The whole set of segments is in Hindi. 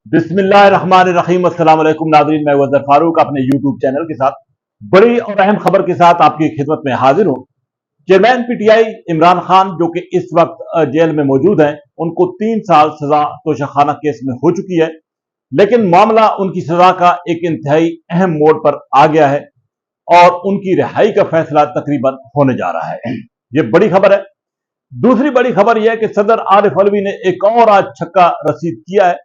बिस्मिल्लाहिर्रहमानिर्रहीम। अस्सलाम वालेकुम नाज़रीन, मैं वज़र फारूक अपने यूट्यूब चैनल के साथ बड़ी और अहम खबर के साथ आपकी खिदमत में हाजिर हूं। चेयरमैन पीटीआई इमरान खान जो कि इस वक्त जेल में मौजूद हैं, उनको 3 साल सजा तोशाखाना केस में हो चुकी है। लेकिन मामला उनकी सजा का एक इंतहाई अहम मोड़ पर आ गया है और उनकी रिहाई का फैसला तकरीबन होने जा रहा है। यह बड़ी खबर है। दूसरी बड़ी खबर यह है कि सदर आरिफ अलवी ने एक और आज छक्का रसीद किया है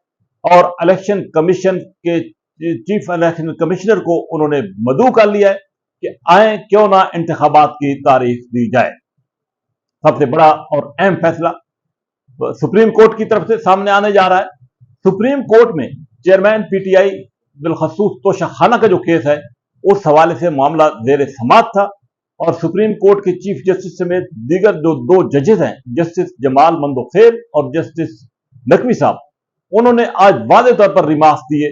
और इलेक्शन कमीशन के चीफ इलेक्शन कमिश्नर को उन्होंने मदऊ कर लिया है कि आए क्यों ना इंतखाबात की तारीख दी जाए। सबसे बड़ा और अहम फैसला सुप्रीम कोर्ट की तरफ से सामने आने जा रहा है। सुप्रीम कोर्ट में चेयरमैन पीटीआई बिलखसूस तोशाखाना का जो केस है, उस हवाले से मामला जेर समाअत था और सुप्रीम कोर्ट के चीफ जस्टिस समेत दीगर जो 2 जजेस हैं, जस्टिस जमाल मंदोखेर और जस्टिस नकवी साहब, उन्होंने आज वादे तौर पर रिमार्क्स दिए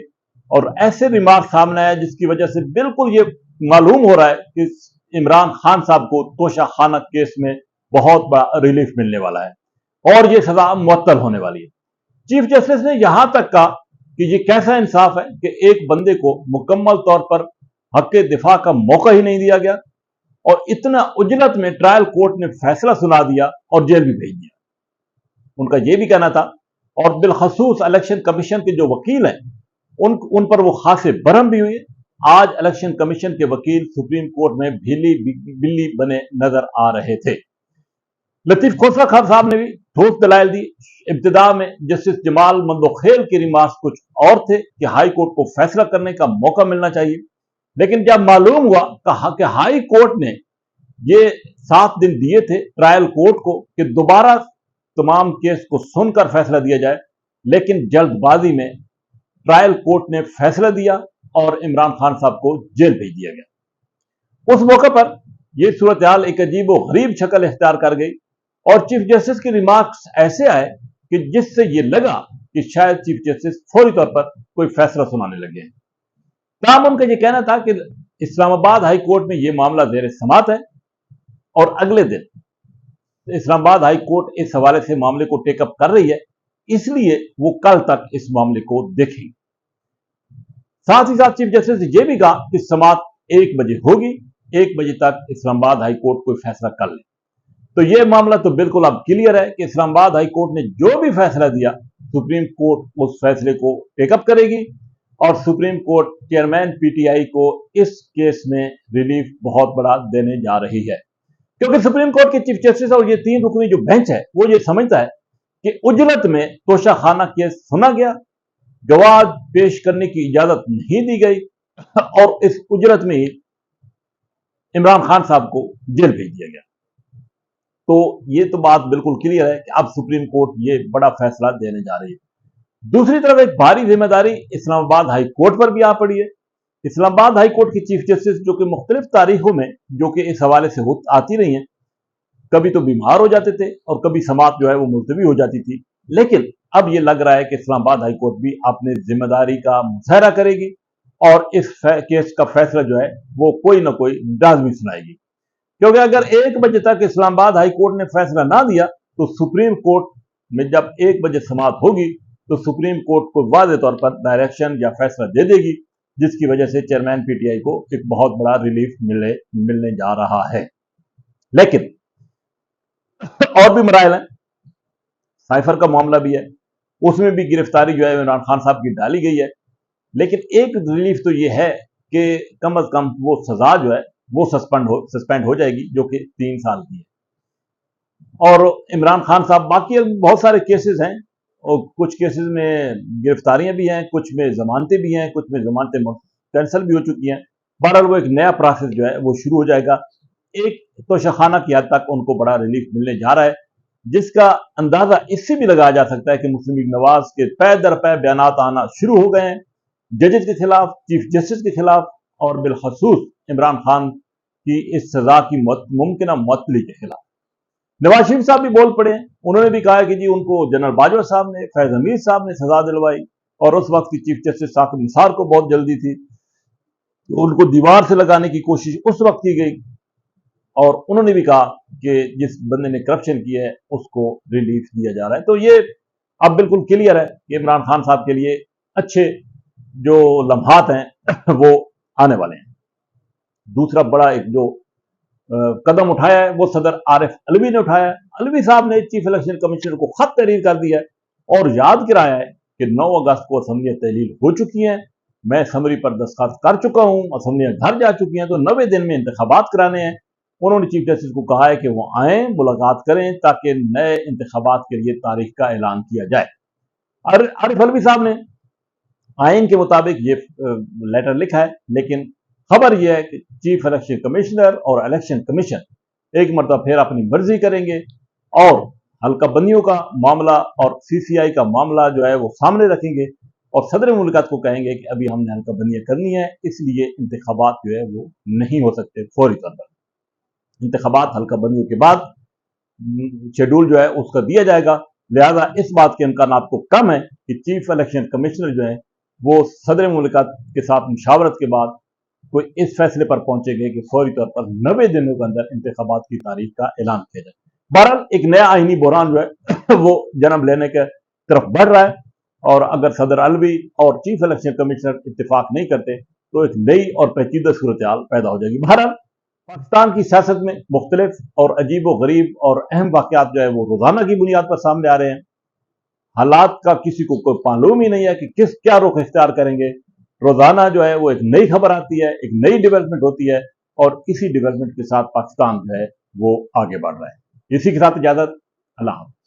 और ऐसे रिमार्क सामने आए जिसकी वजह से बिल्कुल ये मालूम हो रहा है कि इमरान खान साहब को तोशाखाना केस में बहुत बड़ा रिलीफ मिलने वाला है और ये सजा मुअत्तल होने वाली है। चीफ जस्टिस ने यहां तक कहा कि ये कैसा इंसाफ है कि एक बंदे को मुकम्मल तौर पर हक के दिफा का मौका ही नहीं दिया गया और इतना उजलत में ट्रायल कोर्ट ने फैसला सुना दिया और जेल भी भेज दिया। उनका यह भी कहना था और बिलखसूस इलेक्शन कमीशन के जो वकील हैं उन पर वो खासे बरहम भी हुई। आज इलेक्शन कमीशन के वकील सुप्रीम कोर्ट में भीली बिल्ली बने नजर आ रहे थे। लतीफ खोसला खान साहब ने भी ठोस दलाइल दी। इब्तिदा में जस्टिस जमाल मंदोखेर के रिमार्क्स कुछ और थे कि हाई कोर्ट को फैसला करने का मौका मिलना चाहिए, लेकिन जब मालूम हुआ कि हाई कोर्ट ने ये 7 दिन दिए थे ट्रायल कोर्ट को कि दोबारा तमाम केस को सुनकर फैसला दिया जाए, लेकिन जल्दबाजी में ट्रायल कोर्ट ने फैसला दिया और इमरान खान साहब को जेल भेज दिया गया। उस मौके पर यह सूरत हाल एक अजीब व गरीब शक्ल इख्तियार कर गई और चीफ जस्टिस के रिमार्क्स ऐसे आए कि जिससे यह लगा कि शायद चीफ जस्टिस फौरी तौर पर कोई फैसला सुनाने लगे। ताहम उनका यह कहना था कि इस्लामाबाद हाई कोर्ट में यह मामला जेर समाअत है और अगले दिन इस्लामाबाद हाई कोर्ट इस हवाले से मामले को टेकअप कर रही है, इसलिए वो कल तक इस मामले को देखेंगे। साथ ही साथ चीफ जस्टिस ने यह भी कहा कि समाअत 1 बजे होगी, 1 बजे तक इस्लामाबाद हाई कोर्ट कोई फैसला कर ले। तो यह मामला तो बिल्कुल अब क्लियर है कि इस्लामाबाद हाई कोर्ट ने जो भी फैसला दिया, सुप्रीम कोर्ट उस फैसले को टेकअप करेगी और सुप्रीम कोर्ट चेयरमैन पीटीआई को इस केस में रिलीफ बहुत बड़ा देने जा रही है, क्योंकि सुप्रीम कोर्ट के चीफ जस्टिस और ये 3 रुकनी जो बेंच है वो ये समझता है कि उजलत में तोशाखाना केस सुना गया, गवाह पेश करने की इजाजत नहीं दी गई और इस उजलत में ही इमरान खान साहब को जेल भेज दिया गया। तो ये तो बात बिल्कुल क्लियर है कि अब सुप्रीम कोर्ट ये बड़ा फैसला देने जा रही है। दूसरी तरफ एक भारी जिम्मेदारी इस्लामाबाद हाई कोर्ट पर भी आ पड़ी है। इस्लामाबाद हाई कोर्ट की चीफ जस्टिस जो कि मुख्तलिफ तारीखों में जो कि इस हवाले से आती रही हैं, कभी तो बीमार हो जाते थे और कभी समाअत जो है वो मुलतवी हो जाती थी, लेकिन अब ये लग रहा है कि इस्लामाबाद हाई कोर्ट भी अपनी जिम्मेदारी का मुजाहरा करेगी और इस केस का फैसला जो है वो कोई ना कोई लाजमी सुनाएगी। क्योंकि अगर 1 बजे तक इस्लामाबाद हाई कोर्ट ने फैसला ना दिया तो सुप्रीम कोर्ट में जब 1 बजे समाअत होगी तो सुप्रीम कोर्ट को वाज़ेह तौर पर डायरेक्शन या फैसला दे देगी, जिसकी वजह से चेयरमैन पीटीआई को एक बहुत बड़ा रिलीफ मिलने जा रहा है। लेकिन और भी मराइल हैं। साइफर का मामला भी है, उसमें भी गिरफ्तारी जो है इमरान खान साहब की डाली गई है, लेकिन एक रिलीफ तो यह है कि कम अज कम वो सजा जो है वो सस्पेंड हो जाएगी, जो कि 3 साल की है। और इमरान खान साहब, बाकी बहुत सारे केसेस हैं और कुछ केसेस में गिरफ्तारियां भी हैं, कुछ में जमानतें भी हैं, कुछ में जमानतें कैंसिल भी हो चुकी हैं। बहरहाल वो एक नया प्रोसेस जो है वो शुरू हो जाएगा। एक तोशाखाना की हद तक उनको बड़ा रिलीफ मिलने जा रहा है, जिसका अंदाजा इससे भी लगाया जा सकता है कि मुस्लिम लीग नवाज के पै दर पै बयानात आना शुरू हो गए हैं जजेस के खिलाफ, चीफ जस्टिस के खिलाफ और बिलखसूस इमरान खान की इस सजा की मुमकिन मुअत्तली के खिलाफ। नवाज शरीफ साहब भी बोल पड़े हैं। उन्होंने भी कहा कि जी उनको जनरल बाजवा साहब ने, फैज हमीद साहब ने सजा दिलवाई और उस वक्त की चीफ जस्टिस साकिब निसार को बहुत जल्दी थी, तो उनको दीवार से लगाने की कोशिश उस वक्त की गई और उन्होंने भी कहा कि जिस बंदे ने करप्शन किया है उसको रिलीफ दिया जा रहा है। तो ये अब बिल्कुल क्लियर है कि इमरान खान साहब के लिए अच्छे जो लम्हात हैं वो आने वाले हैं। दूसरा बड़ा एक जो कदम उठाया है वो सदर आरिफ अलवी ने उठाया है। अलवी साहब ने चीफ इलेक्शन कमिश्नर को खत तहरीर कर दिया है और याद कराया है कि 9 अगस्त को असम्बलियां तहलील हो चुकी हैं, मैं समरी पर दस्तखत कर चुका हूं, असम्बलियां घर जा चुकी हैं, तो 90 दिन में इंतखाबात कराने हैं। उन्होंने चीफ जस्टिस को कहा है कि वो आए, मुलाकात करें ताकि नए इंतखाबात के लिए तारीख का ऐलान किया जाए। आरिफ अलवी साहब ने आइन के मुताबिक ये लेटर लिखा है, लेकिन खबर यह है कि चीफ इलेक्शन कमिश्नर और इलेक्शन कमीशन एक मरतबा फिर अपनी मर्जी करेंगे और हल्का बंदियों का मामला और सीसीआई का मामला जो है वो सामने रखेंगे और सदर मुल्कात को कहेंगे कि अभी हमने हल्का बंदियां करनी है, इसलिए इंतखाबात जो है वो नहीं हो सकते फौरी तौर पर। इंतखाबात हल्का बंदियों के बाद शेड्यूल जो है उसका दिया जाएगा, लिहाजा इस बात के इम्कान आपको कम है कि चीफ इलेक्शन कमिश्नर जो है वो सदर मुल्कात के साथ मुशावरत के बाद कोई इस फैसले पर पहुंचेंगे कि फौरी तौर पर 90 दिनों के अंदर इंतखाबात की तारीख का ऐलान किया जाए। बहरहाल एक नया आईनी बहरान जो है वो जन्म लेने के तरफ बढ़ रहा है और अगर सदर अलवी और चीफ इलेक्शन कमिश्नर इत्तेफाक नहीं करते तो एक नई और पेचीदा सूरत हाल पैदा हो जाएगी। बहरहाल पाकिस्तान की सियासत में मुख्तलिफ और अजीब व गरीब और अहम वाकयात जो है वो रोजाना की बुनियाद पर सामने आ रहे हैं। हालात का किसी को कोई मालूम ही नहीं है कि किस क्या रुख इख्तियार करेंगे। रोजाना जो है वो एक नई खबर आती है, एक नई डेवलपमेंट होती है और इसी डेवलपमेंट के साथ पाकिस्तान जो है वो आगे बढ़ रहा है। इसी के साथ इजाजत, अल्लाह हाफ़िज़।